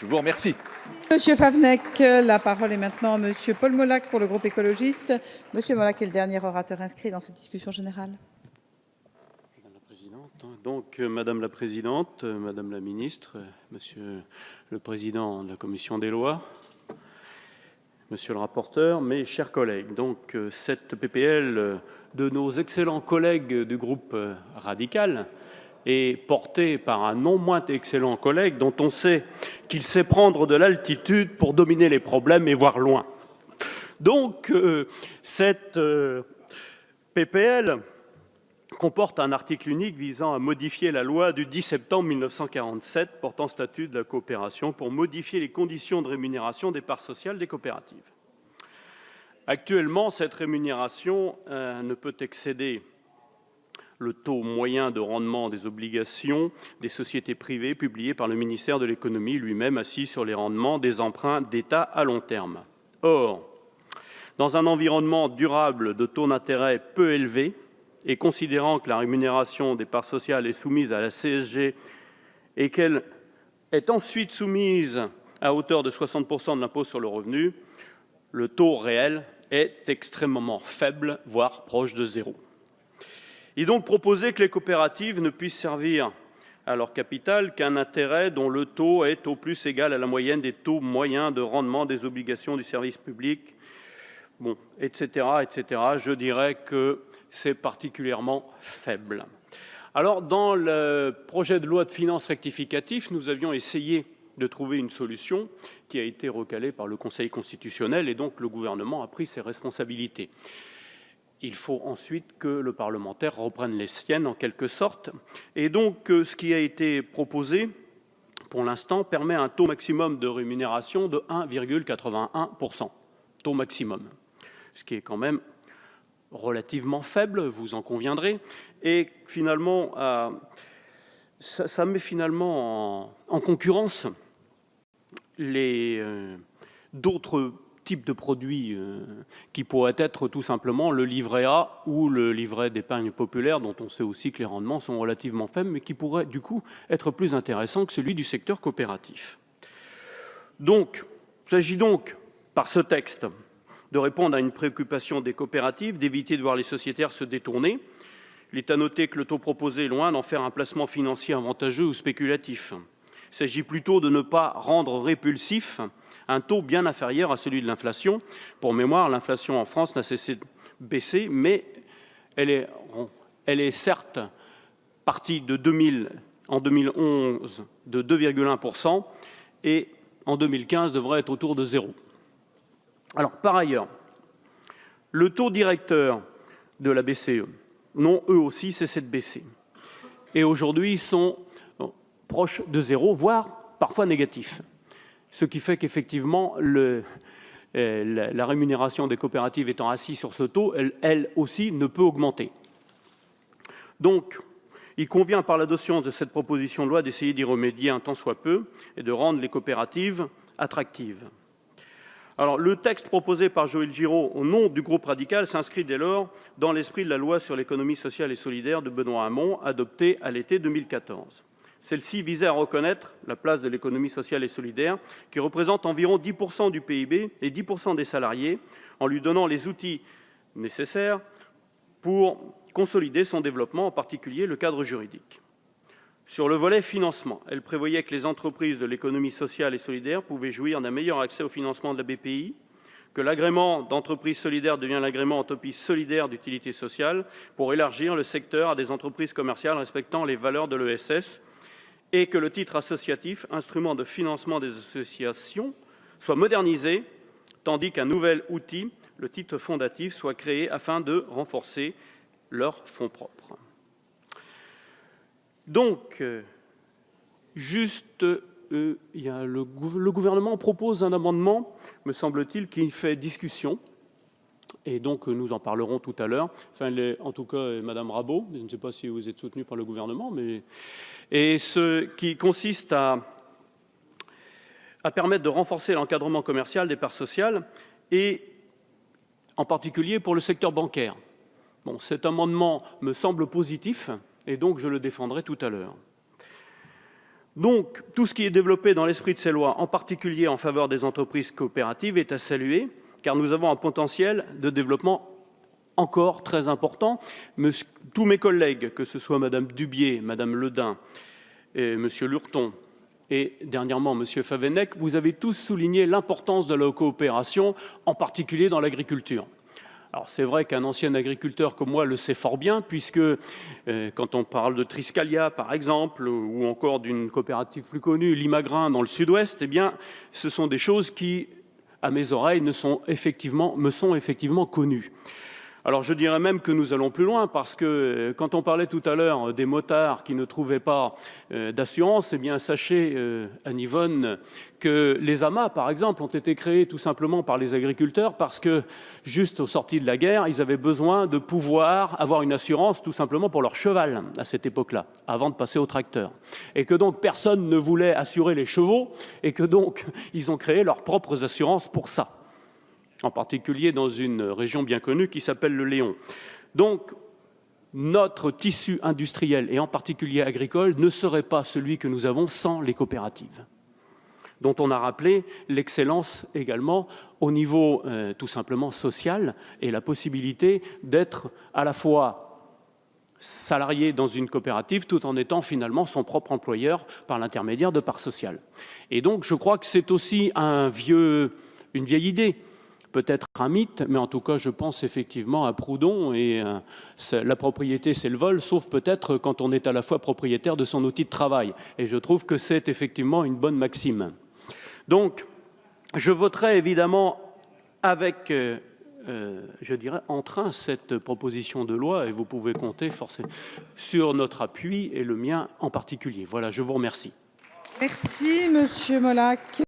Je vous remercie. Monsieur Favnec, la parole est maintenant à Monsieur Paul Molac pour le groupe écologiste. Monsieur Molac est le dernier orateur inscrit dans cette discussion générale. Madame la présidente, donc Madame la présidente, Madame la ministre, Monsieur le président de la commission des lois, Monsieur le rapporteur, mes chers collègues, donc cette PPL de nos excellents collègues du groupe radical est porté par un non moins excellent collègue dont on sait qu'il sait prendre de l'altitude pour dominer les problèmes et voir loin. Donc, cette PPL comporte un article unique visant à modifier la loi du 10 septembre 1947 portant statut de la coopération pour modifier les conditions de rémunération des parts sociales des coopératives. Actuellement, cette rémunération ne peut excéder le taux moyen de rendement des obligations des sociétés privées publié par le ministère de l'économie lui-même assis sur les rendements des emprunts d'État à long terme. Or, dans un environnement durable de taux d'intérêt peu élevés et considérant que la rémunération des parts sociales est soumise à la CSG et qu'elle est ensuite soumise à hauteur de 60% de l'impôt sur le revenu, le taux réel est extrêmement faible, voire proche de zéro. Il est donc proposé que les coopératives ne puissent servir à leur capital qu'un intérêt dont le taux est au plus égal à la moyenne des taux moyens de rendement des obligations du service public, etc., etc. Je dirais que c'est particulièrement faible. Alors, dans le projet de loi de finances rectificatif, nous avions essayé de trouver une solution qui a été recalée par le Conseil constitutionnel et donc le gouvernement a pris ses responsabilités. Il faut ensuite que le parlementaire reprenne les siennes, en quelque sorte. Et donc, ce qui a été proposé, pour l'instant, permet un taux maximum de rémunération de 1,81%. Taux maximum. Ce qui est quand même relativement faible, vous en conviendrez. Et finalement, ça met finalement en concurrence d'autres types de produits qui pourraient être tout simplement le livret A ou le livret d'épargne populaire, dont on sait aussi que les rendements sont relativement faibles, mais qui pourraient du coup être plus intéressants que celui du secteur coopératif. Donc, il s'agit donc, par ce texte, de répondre à une préoccupation des coopératives, d'éviter de voir les sociétaires se détourner. Il est à noter que le taux proposé est loin d'en faire un placement financier avantageux ou spéculatif. Il s'agit plutôt de ne pas rendre répulsif un taux bien inférieur à celui de l'inflation. Pour mémoire, l'inflation en France n'a cessé de baisser, mais elle est certes partie en 2011 de 2,1% et en 2015 devrait être autour de 0. Alors, par ailleurs, le taux directeur de la BCE n'ont eux aussi cessé de baisser. Et aujourd'hui, ils sont proches de 0, voire parfois négatifs. Ce qui fait qu'effectivement, la rémunération des coopératives étant assise sur ce taux, elle aussi ne peut augmenter. Donc, il convient par l'adoption de cette proposition de loi d'essayer d'y remédier un tant soit peu et de rendre les coopératives attractives. Alors, le texte proposé par Joël Giraud au nom du groupe radical s'inscrit dès lors dans l'esprit de la loi sur l'économie sociale et solidaire de Benoît Hamon, adoptée à l'été 2014. Celle-ci visait à reconnaître la place de l'économie sociale et solidaire, qui représente environ 10% du PIB et 10% des salariés, en lui donnant les outils nécessaires pour consolider son développement, en particulier le cadre juridique. Sur le volet financement, elle prévoyait que les entreprises de l'économie sociale et solidaire pouvaient jouir d'un meilleur accès au financement de la BPI, que l'agrément d'entreprise solidaire devient l'agrément entreprise solidaire d'utilité sociale pour élargir le secteur à des entreprises commerciales respectant les valeurs de l'ESS, et que le titre associatif, instrument de financement des associations, soit modernisé, tandis qu'un nouvel outil, le titre fondatif, soit créé afin de renforcer leurs fonds propres. Donc, le gouvernement propose un amendement, me semble-t-il, qui fait discussion, et donc nous en parlerons tout à l'heure. Enfin, en tout cas, Madame Rabault, je ne sais pas si vous êtes soutenue par le gouvernement, et ce qui consiste à permettre de renforcer l'encadrement commercial des parts sociales, et en particulier pour le secteur bancaire. Bon, cet amendement me semble positif, et donc je le défendrai tout à l'heure. Donc, tout ce qui est développé dans l'esprit de ces lois, en particulier en faveur des entreprises coopératives, est à saluer, car nous avons un potentiel de développement encore très important. Tous mes collègues, que ce soit Madame Dubié, Madame Ledin, et Monsieur Lurton, et dernièrement Monsieur Favennec, vous avez tous souligné l'importance de la coopération, en particulier dans l'agriculture. Alors c'est vrai qu'un ancien agriculteur comme moi le sait fort bien, puisque quand on parle de Triscalia par exemple, ou encore d'une coopérative plus connue, Limagrin dans le sud-ouest, eh bien ce sont des choses qui, à mes oreilles, me sont effectivement connues. Alors je dirais même que nous allons plus loin, parce que quand on parlait tout à l'heure des motards qui ne trouvaient pas d'assurance, eh bien sachez, Anne-Yvonne, que les AMA, par exemple, ont été créés tout simplement par les agriculteurs, parce que juste aux sorties de la guerre, ils avaient besoin de pouvoir avoir une assurance tout simplement pour leur cheval à cette époque-là, avant de passer au tracteur. Et que donc personne ne voulait assurer les chevaux, et que donc ils ont créé leurs propres assurances pour ça, en particulier dans une région bien connue qui s'appelle le Léon. Donc, notre tissu industriel, et en particulier agricole, ne serait pas celui que nous avons sans les coopératives, dont on a rappelé l'excellence également au niveau tout simplement social, et la possibilité d'être à la fois salarié dans une coopérative tout en étant finalement son propre employeur par l'intermédiaire de parts sociales. Et donc, je crois que c'est aussi une vieille idée, peut-être un mythe, mais en tout cas, je pense effectivement à Proudhon, et la propriété, c'est le vol, sauf peut-être quand on est à la fois propriétaire de son outil de travail. Et je trouve que c'est effectivement une bonne maxime. Donc, je voterai évidemment avec, je dirais, entrain cette proposition de loi, et vous pouvez compter forcément sur notre appui, et le mien en particulier. Voilà, je vous remercie. Merci, Monsieur Molac.